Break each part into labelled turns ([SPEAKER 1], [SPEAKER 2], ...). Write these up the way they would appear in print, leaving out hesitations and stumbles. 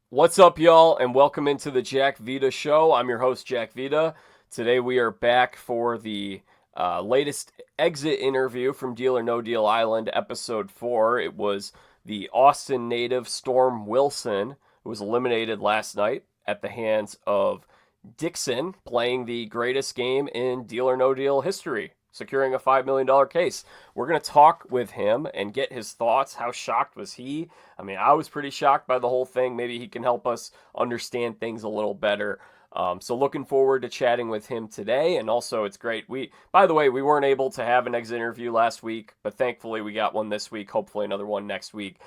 [SPEAKER 1] What's up, y'all, and welcome into the Jack Vita Show. I'm your host, Jack Vita. Today we are back for the latest exit interview from Deal or No Deal Island, episode 4. It was the Austin native Storm Wilson, who was eliminated last night at the hands of Dickson, playing the greatest game in Deal or No Deal history, securing a $5 million case. We're going to talk with him and get his thoughts. How shocked was he? I mean, I was pretty shocked by the whole thing. Maybe he can help us understand things a little better. So looking forward to chatting with him today. And also, it's great. By the way, we weren't able to have an exit interview last week, but thankfully we got one this week. Hopefully another one next week.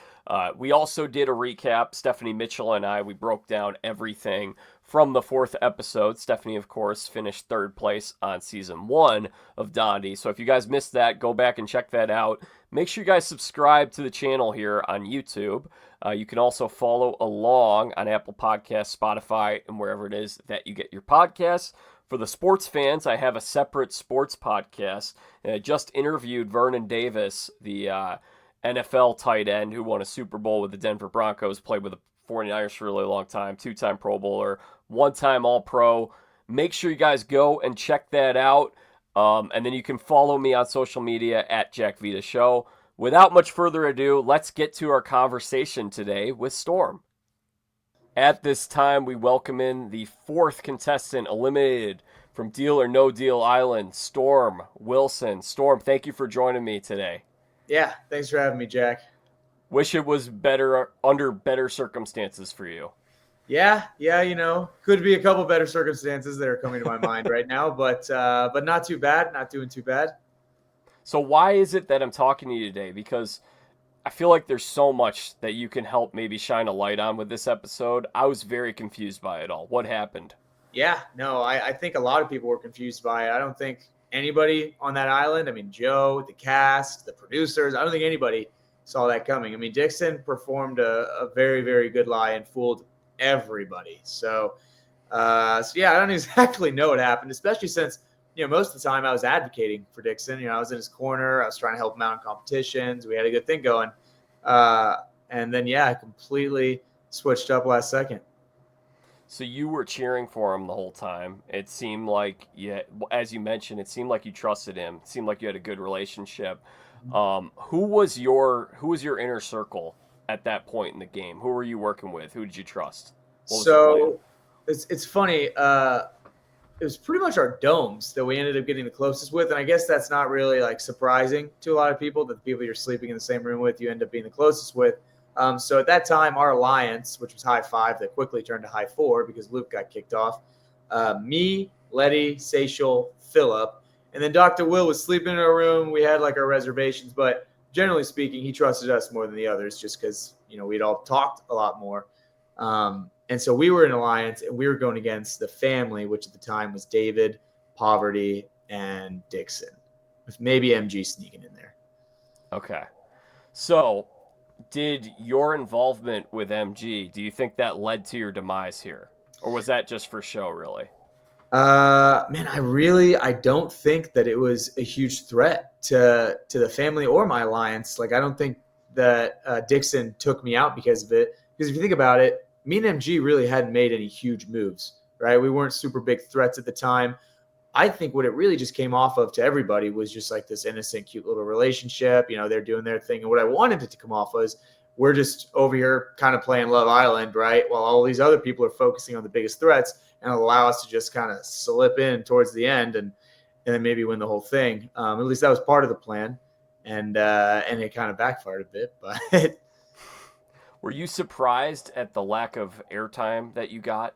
[SPEAKER 1] We also did a recap. Stephanie Mitchell and I, we broke down everything from the 4th episode. Stephanie, of course, finished 3rd place on season 1 of Dondi. So if you guys missed that, go back and check that out. Make sure you guys subscribe to the channel here on YouTube. You can also follow along on Apple Podcasts, Spotify, and wherever it is that you get your podcasts. For the sports fans, I have a separate sports podcast. And I just interviewed Vernon Davis, the NFL tight end who won a Super Bowl with the Denver Broncos, played with the 49ers for a really long time, 2-time Pro Bowler, 1-time All-Pro. Make sure you guys go and check that out. And then you can follow me on social media at Jack Vita Show. Without much further ado, let's get to our conversation today with Storm. At this time, we welcome in the 4th contestant eliminated from Deal or No Deal Island, Storm Wilson. Storm, thank you for joining me today.
[SPEAKER 2] Yeah, thanks for having me, Jack.
[SPEAKER 1] Wish it was better under better circumstances for you.
[SPEAKER 2] Yeah, could be a couple better circumstances that are coming to my mind right now, but not too bad, not doing too bad.
[SPEAKER 1] So why is it that I'm talking to you today? Because I feel like there's so much that you can help maybe shine a light on with this episode. I was very confused by it all. What happened?
[SPEAKER 2] Yeah, no, I think a lot of people were confused by it. I don't think anybody on that island, I mean, Joe, the cast, the producers, I don't think anybody saw that coming. I mean, Dickson performed a very, very good lie and fooled everybody. So yeah, I don't exactly know what happened, especially since, most of the time I was advocating for Dickson. I was in his corner. I was trying to help him out in competitions. We had a good thing going. And then, yeah, I completely switched up last second.
[SPEAKER 1] So you were cheering for him the whole time. It seemed like, as you mentioned, it seemed like you trusted him. It seemed like you had a good relationship. Who was your inner circle at that point in the game? Who were you working with? Who did you trust? What was the plan?
[SPEAKER 2] So it's funny. It was pretty much our domes that we ended up getting the closest with. And I guess that's not really like surprising to a lot of people that the people you're sleeping in the same room with, you end up being the closest with. So at that time, our alliance, which was high 5, that quickly turned to high 4 because Luke got kicked off. Me, Letty, Seychel, Phillip, and then Dr. Will was sleeping in our room. We had like our reservations, but generally speaking, he trusted us more than the others just because, we'd all talked a lot more. And so we were in alliance, and we were going against the family, which at the time was David, Poverty, and Dickson, with maybe MG sneaking in there.
[SPEAKER 1] Okay. So, did your involvement with MG, do you think that led to your demise here? Or was that just for show, really?
[SPEAKER 2] Man, I don't think that it was a huge threat to the family or my alliance. Like, I don't think that Dickson took me out because of it. Because if you think about it, me and MG really hadn't made any huge moves, right? We weren't super big threats at the time. I think what it really just came off of to everybody was just like this innocent, cute little relationship. They're doing their thing. And what I wanted it to come off was we're just over here kind of playing Love Island, right? While all these other people are focusing on the biggest threats and allow us to just kind of slip in towards the end and then maybe win the whole thing. At least that was part of the plan. And it kind of backfired a bit, but
[SPEAKER 1] Were you surprised at the lack of airtime that you got?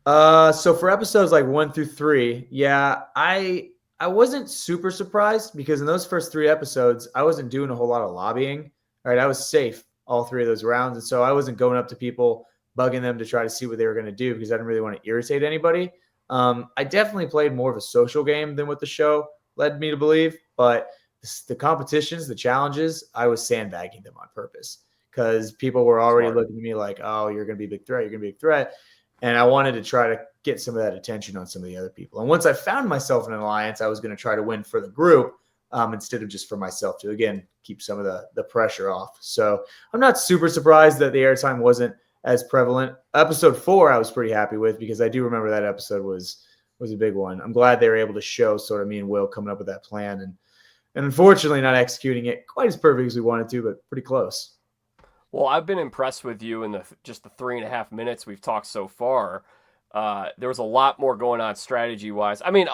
[SPEAKER 2] So for episodes like 1 through 3, yeah, I wasn't super surprised because in those first 3 episodes, I wasn't doing a whole lot of lobbying. All right, I was safe all 3 of those rounds, and so I wasn't going up to people bugging them to try to see what they were going to do because I didn't really want to irritate anybody. I definitely played more of a social game than what the show led me to believe, but the competitions, the challenges, I was sandbagging them on purpose because people were already looking at me like, oh, you're going to be a big threat. You're going to be a big threat. And I wanted to try to get some of that attention on some of the other people. And once I found myself in an alliance, I was going to try to win for the group instead of just for myself to, again, keep some of the pressure off. So I'm not super surprised that the airtime wasn't as prevalent. Episode 4, I was pretty happy with because I do remember that episode was a big one. I'm glad they were able to show sort of me and Will coming up with that plan and unfortunately not executing it quite as perfect as we wanted to, but pretty close.
[SPEAKER 1] Well, I've been impressed with you in just the 3.5 minutes we've talked so far. There was a lot more going on strategy wise. I mean,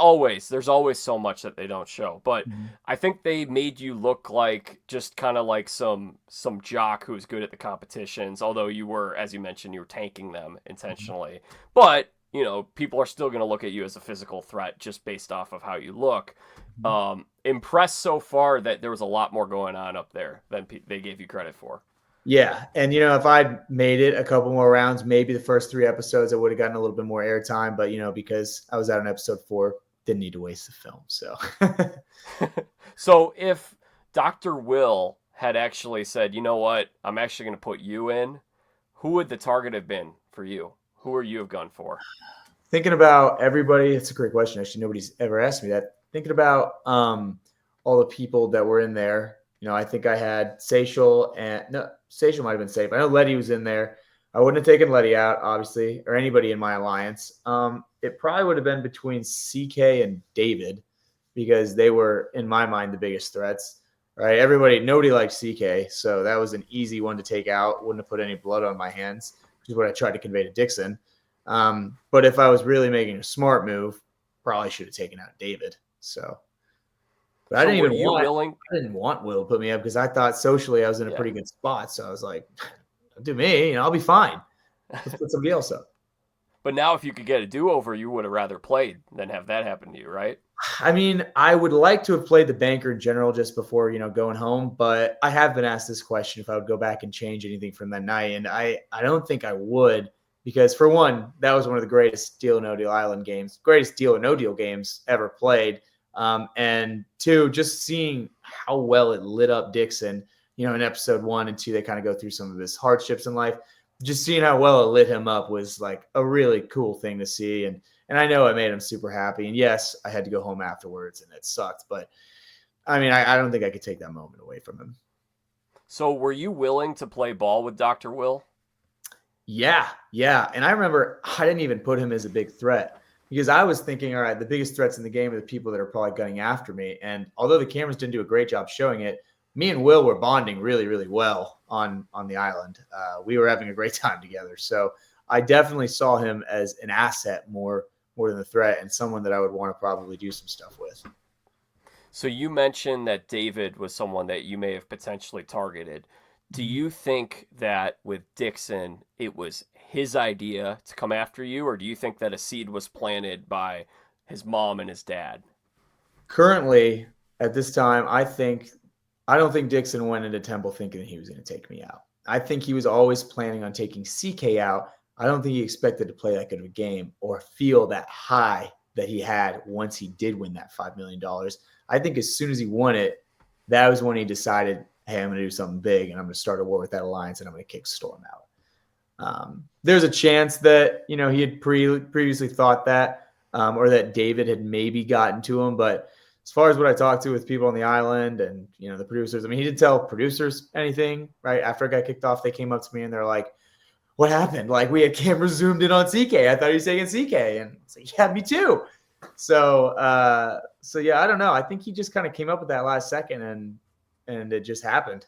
[SPEAKER 1] there's always so much that they don't show, but
[SPEAKER 2] Mhm.
[SPEAKER 1] I think they made you look like just kind of like some jock who's good at the competitions. Although you were, as you mentioned, you were tanking them intentionally, but people are still going to look at you as a physical threat just based off of how you look. Impressed so far that there was a lot more going on up there than they gave you credit for.
[SPEAKER 2] Yeah. And, if I'd made it a couple more rounds, maybe the first 3 episodes, I would have gotten a little bit more airtime. But, because I was out on episode 4, didn't need to waste the film. So,
[SPEAKER 1] So if Dr. Will had actually said, you know what, I'm actually going to put you in, who would the target have been for you? Who would you have gone for?
[SPEAKER 2] thinking about everybody, it's a great question. Actually, nobody's ever asked me that. Thinking about all the people that were in there, I think I had Seychel and no, Seychel might have been safe. I know Letty was in there. I wouldn't have taken Letty out, obviously, or anybody in my alliance. It probably would have been between CK and David because they were, in my mind, the biggest threats. Right? Nobody liked CK, so that was an easy one to take out. Wouldn't have put any blood on my hands, which is what I tried to convey to Dickson. But if I was really making a smart move, probably should have taken out David. So, but
[SPEAKER 1] So were you willing?
[SPEAKER 2] I didn't want Will to put me up because I thought socially I was in a
[SPEAKER 1] Yeah.
[SPEAKER 2] pretty good spot. So I was like, don't do me, I'll be fine. Let's put somebody else up.
[SPEAKER 1] But now if you could get a do-over, you would have rather played than have that happen to you, right?
[SPEAKER 2] I mean, I would like to have played the banker in general just before, going home, but I have been asked this question if I would go back and change anything from that night. And I don't think I would because, for one, that was one of the greatest Deal or No Deal Island games, greatest Deal or No Deal games ever played. And two, just seeing how well it lit up Dickson, in episode 1 and 2, they kind of go through some of his hardships in life. Just seeing how well it lit him up was like a really cool thing to see. And I know it made him super happy. And yes, I had to go home afterwards and it sucked. But I mean, I don't think I could take that moment away from him.
[SPEAKER 1] So were you willing to play ball with Dr. Will?
[SPEAKER 2] Yeah. Yeah. And I remember I didn't even put him as a big threat because I was thinking, all right, the biggest threats in the game are the people that are probably gunning after me. And although the cameras didn't do a great job showing it, me and Will were bonding really, really well on the island. We were having a great time together. So I definitely saw him as an asset more than a threat and someone that I would want to probably do some stuff with.
[SPEAKER 1] So you mentioned that David was someone that you may have potentially targeted. Do you think that with Dickson, it was his idea to come after you, or do you think that a seed was planted by his mom and his dad?
[SPEAKER 2] Currently, at this time, I don't think Dickson went into Temple thinking that he was going to take me out. I think he was always planning on taking CK out. I don't think he expected to play that good of a game or feel that high that he had once he did win that $5 million. I think as soon as he won it, that was when he decided, hey, I'm going to do something big and I'm going to start a war with that alliance and I'm going to kick Storm out. There's a chance that, he had previously thought that or that David had maybe gotten to him. But as far as what I talked to with people on the island and, the producers, I mean, he didn't tell producers anything, right? After I got kicked off, they came up to me and they're like, what happened? Like, we had cameras zoomed in on CK. I thought he was taking CK. And it's like, yeah, me too. So yeah, I don't know. I think he just kind of came up with that last second and it just happened.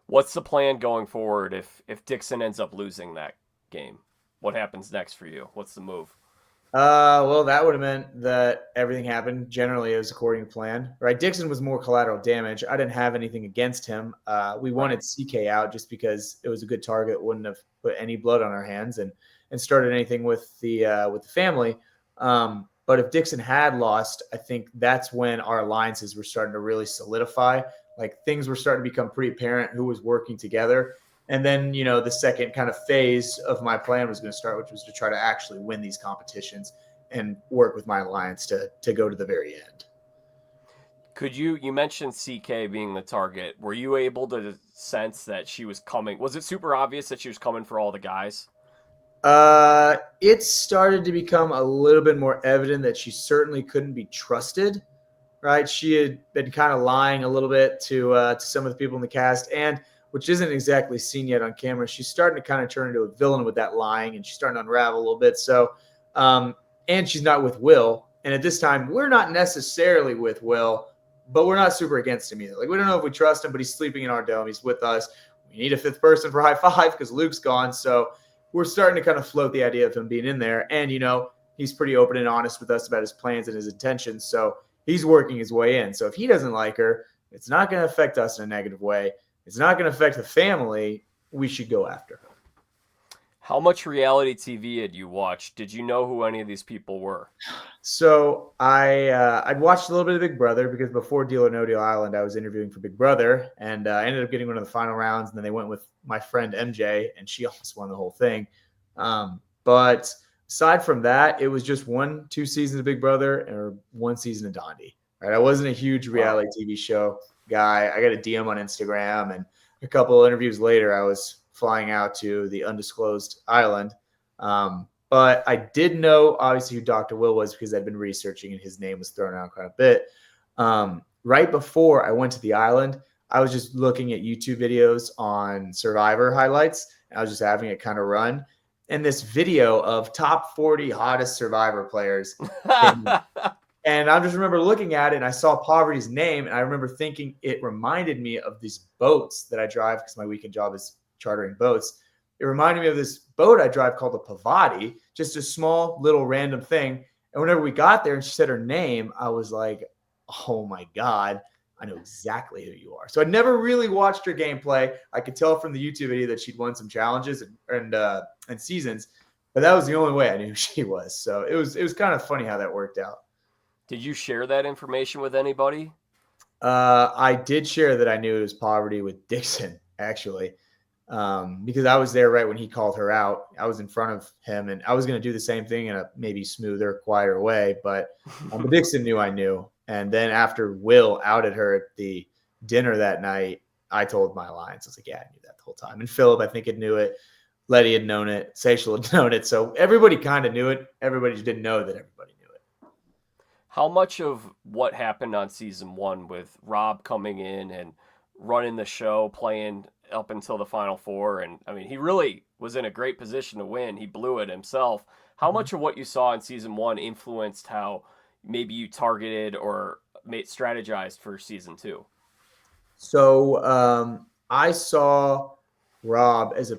[SPEAKER 1] What's the plan going forward if Dickson ends up losing that game? What happens next for you? What's the move?
[SPEAKER 2] Well, that would have meant that everything happened generally as according to plan, right? Dixon was more collateral damage. I didn't have anything against him. We wanted CK out just because it was a good target. Wouldn't have put any blood on our hands and started anything with the family. But if Dickson had lost, I think that's when our alliances were starting to really solidify. Like things were starting to become pretty apparent who was working together. And then, the second kind of phase of my plan was going to start, which was to try to actually win these competitions and work with my alliance to go to the very end.
[SPEAKER 1] You mentioned CK being the target. Were you able to sense that she was coming? Was it super obvious that she was coming for all the guys?
[SPEAKER 2] It started to become a little bit more evident that she certainly couldn't be trusted. Right, she had been kind of lying a little bit to some of the people in the cast, and which isn't exactly seen yet on camera. She's starting to kind of turn into a villain with that lying, and she's starting to unravel a little bit. So, and she's not with Will. And at this time, we're not necessarily with Will, but we're not super against him either. Like, we don't know if we trust him, but he's sleeping in our dome. He's with us. We need a fifth person for high five because Luke's gone. So we're starting to kind of float the idea of him being in there. And, he's pretty open and honest with us about his plans and his intentions. So he's working his way in. So if he doesn't like her, it's not going to affect us in a negative way. It's not going to affect the family. We should go after her.
[SPEAKER 1] How much reality TV had you watched? Did you know who any of these people were?
[SPEAKER 2] So I'd watched a little bit of Big Brother because before Deal or No Deal Island, I was interviewing for Big Brother, and I ended up getting one of the final rounds. And then they went with my friend MJ, and she almost won the whole thing. But aside from that, it was just 2 seasons of Big Brother or 1 season of Dondi. Right? I wasn't a huge reality TV show guy. I got a DM on Instagram, and a couple of interviews later, I was flying out to the undisclosed island. But I did know, obviously, who Dr. Will was because I'd been researching, and his name was thrown around quite a bit. Right before I went to the island, I was just looking at YouTube videos on Survivor highlights, and I was just having it kind of run. And this video of top 40 hottest Survivor players came up. And I just remember looking at it, and I saw Poverty's name, and I remember thinking it reminded me of these boats that I drive because my weekend job is chartering boats. It reminded me of this boat I drive called the Pavati, just a small little random thing. And whenever we got there and she said her name, I was like, oh my God, I know exactly who you are. So I never really watched her gameplay. I could tell from the YouTube video that she'd won some challenges and seasons, but that was the only way I knew who she was. So it was kind of funny how that worked out.
[SPEAKER 1] Did you share that information with anybody?
[SPEAKER 2] I did share that I knew it was Poverty with Dickson, actually. Because I was there right when he called her out. I was in front of him, and I was going to do the same thing in a maybe smoother, quieter way. But Dickson knew I knew. And then after Will outed her at the dinner that night, I told my alliance. I was like, yeah, I knew that the whole time. And Phillip, I think, had knew it. Letty had known it. Seychelles had known it. So everybody kind of knew it. Everybody just didn't know that everybody knew it.
[SPEAKER 1] How much of what happened on season 1 with Rob coming in and running the show, playing up until the final 4, and I mean, he really was in a great position to win. He blew it himself. How much of what you saw in season 1 influenced how maybe you targeted or strategized for season 2?
[SPEAKER 2] So I saw Rob as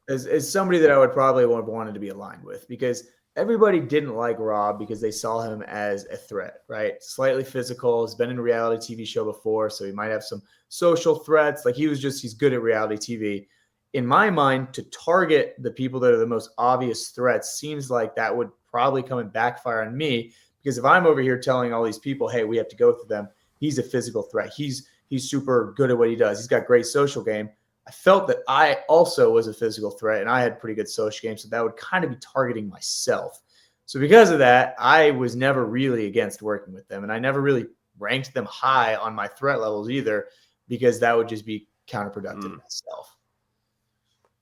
[SPEAKER 2] as somebody that I would probably have wanted to be aligned with, because everybody didn't like Rob because they saw him as a threat, right? Slightly physical, has been in a reality TV show before, so he might have some social threats. Like, he's good at reality TV. In my mind, to target the people that are the most obvious threats seems like that would probably come and backfire on me, because if I'm over here telling all these people, hey, we have to go through them, he's a physical threat. He's super good at what he does. He's got great social game. I felt that I also was a physical threat, and I had pretty good social game, so that would kind of be targeting myself. So because of that, I was never really against working with them, and I never really ranked them high on my threat levels either, because that would just be counterproductive in itself.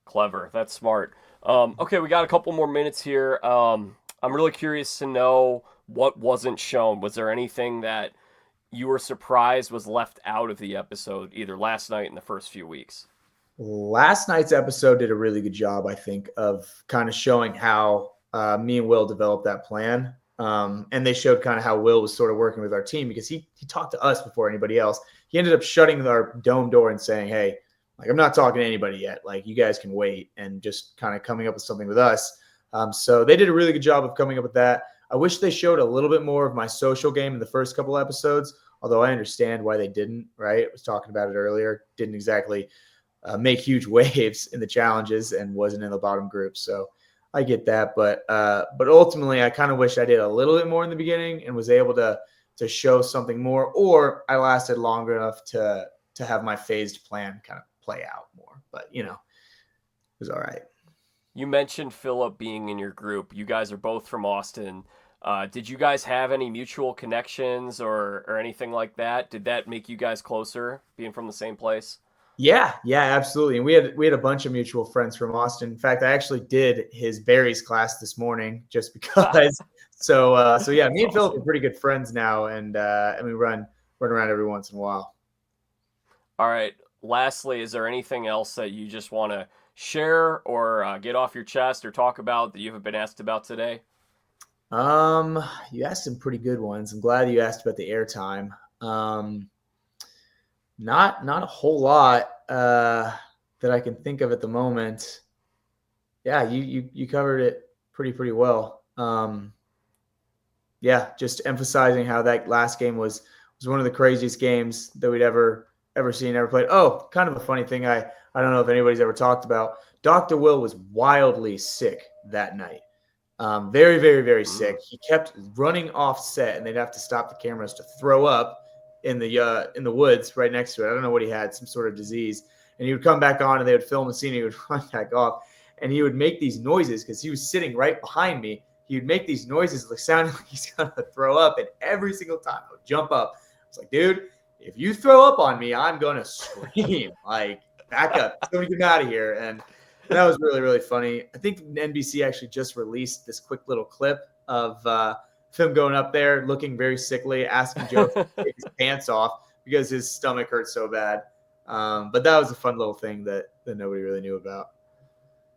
[SPEAKER 1] Clever. That's smart. Okay, we got a couple more minutes here. I'm really curious to know what wasn't shown. Was there anything that you were surprised was left out of the episode, either last night in the first few weeks?
[SPEAKER 2] Last night's episode did a really good job, I think, of kind of showing how me and Will developed that plan. And they showed kind of how Will was sort of working with our team, because he talked to us before anybody else. He ended up shutting our dome door and saying, hey, like, I'm not talking to anybody yet. Like, you guys can wait, and just kind of coming up with something with us. So they did a really good job of coming up with that. I wish they showed a little bit more of my social game in the first couple episodes, although I understand why they didn't, right? I was talking about it earlier. Didn't exactly make huge waves in the challenges and wasn't in the bottom group. So I get that. But ultimately, I kind of wish I did a little bit more in the beginning and was able to show something more, or I lasted longer enough to have my phased plan kind of play out more. But, it was all right.
[SPEAKER 1] You mentioned Phillip being in your group. You guys are both from Austin. Did you guys have any mutual connections or anything like that? Did that make you guys closer, being from the same place?
[SPEAKER 2] Yeah, absolutely. And we had a bunch of mutual friends from Austin. In fact, I actually did his berries class this morning just because. So yeah, me and Phillip are pretty good friends now, and we run around every once in a while.
[SPEAKER 1] All right, lastly, is there anything else that you just want to share or get off your chest or talk about that you haven't been asked about today?
[SPEAKER 2] You asked some pretty good ones. I'm glad you asked about the airtime. Not a whole lot that I can think of at the moment. Yeah, you covered it pretty well. Yeah, just emphasizing how that last game was one of the craziest games that we'd ever seen, ever played. Oh, kind of a funny thing I don't know if anybody's ever talked about. Dr. Will was wildly sick that night. Very
[SPEAKER 1] Mm.
[SPEAKER 2] sick. He kept running off set, and they'd have to stop the cameras to throw up in the woods right next to it. I don't know what he had, some sort of disease. And he would come back on, and they would film the scene. And he would run back off, and he would make these noises because he was sitting right behind me. He would make these noises, like sounding like he's gonna throw up, and every single time I would jump up. I was like, dude, if you throw up on me, I'm gonna scream. Like, back up, somebody get out of here. And that was really funny. I think NBC actually just released this quick little clip of him going up there looking very sickly, asking Joe to take his pants off because his stomach hurt so bad. But that was a fun little thing that nobody really knew about.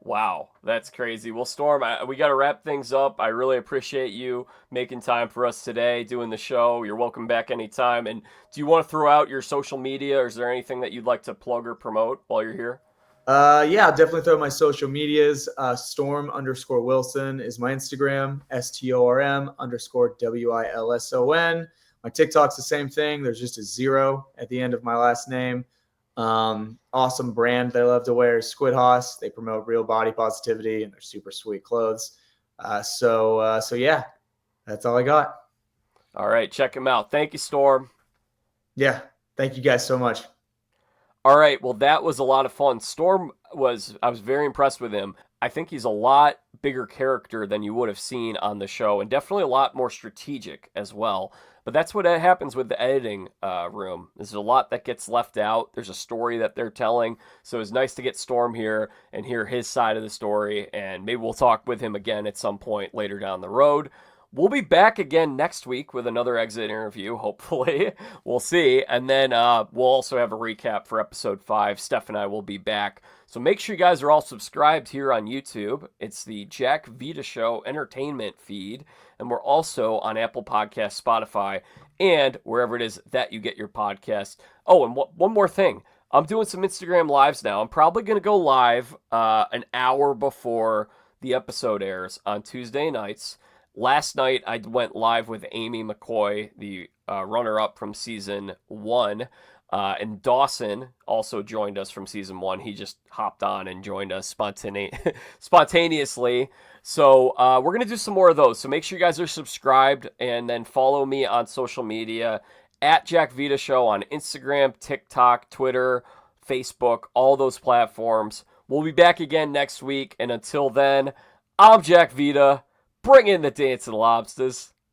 [SPEAKER 1] Wow, that's crazy. Well, Storm, we got to wrap things up. I really appreciate you making time for us today, doing the show. You're welcome back anytime. And do you want to throw out your social media, or is there anything that you'd like to plug or promote while you're here?
[SPEAKER 2] Yeah, I'll definitely throw my social medias. Storm_Wilson is my Instagram. STORM_WILSON. My TikTok's the same thing. There's just a 0 at the end of my last name. Awesome brand that I love to wear is Squid Hoss. They promote real body positivity, and they're super sweet clothes. So yeah, that's all I got.
[SPEAKER 1] All right, check him out. Thank you, Storm.
[SPEAKER 2] Yeah, thank you guys so much.
[SPEAKER 1] All right, well, that was a lot of fun. I was very impressed with him. I think he's a lot bigger character than you would have seen on the show, and definitely a lot more strategic as well. But that's what happens with the editing room. There's a lot that gets left out. There's a story that they're telling. So it's nice to get Storm here and hear his side of the story. And maybe we'll talk with him again at some point later down the road. We'll be back again next week with another exit interview, hopefully. We'll see. And then we'll also have a recap for episode 5. Steph and I will be back. So make sure you guys are all subscribed here on YouTube. It's the Jack Vita Show entertainment feed. And we're also on Apple Podcasts, Spotify, and wherever it is that you get your podcasts. Oh, and one more thing. I'm doing some Instagram lives now. I'm probably going to go live an hour before the episode airs on Tuesday nights. Last night, I went live with Amy McCoy, the runner-up from season 1. And Dawson also joined us from season 1. He just hopped on and joined us spontaneously. So we're going to do some more of those. So make sure you guys are subscribed and then follow me on social media at Jack Vita Show on Instagram, TikTok, Twitter, Facebook, all those platforms. We'll be back again next week. And until then, I'm Jack Vita. Bring in the dancing lobsters.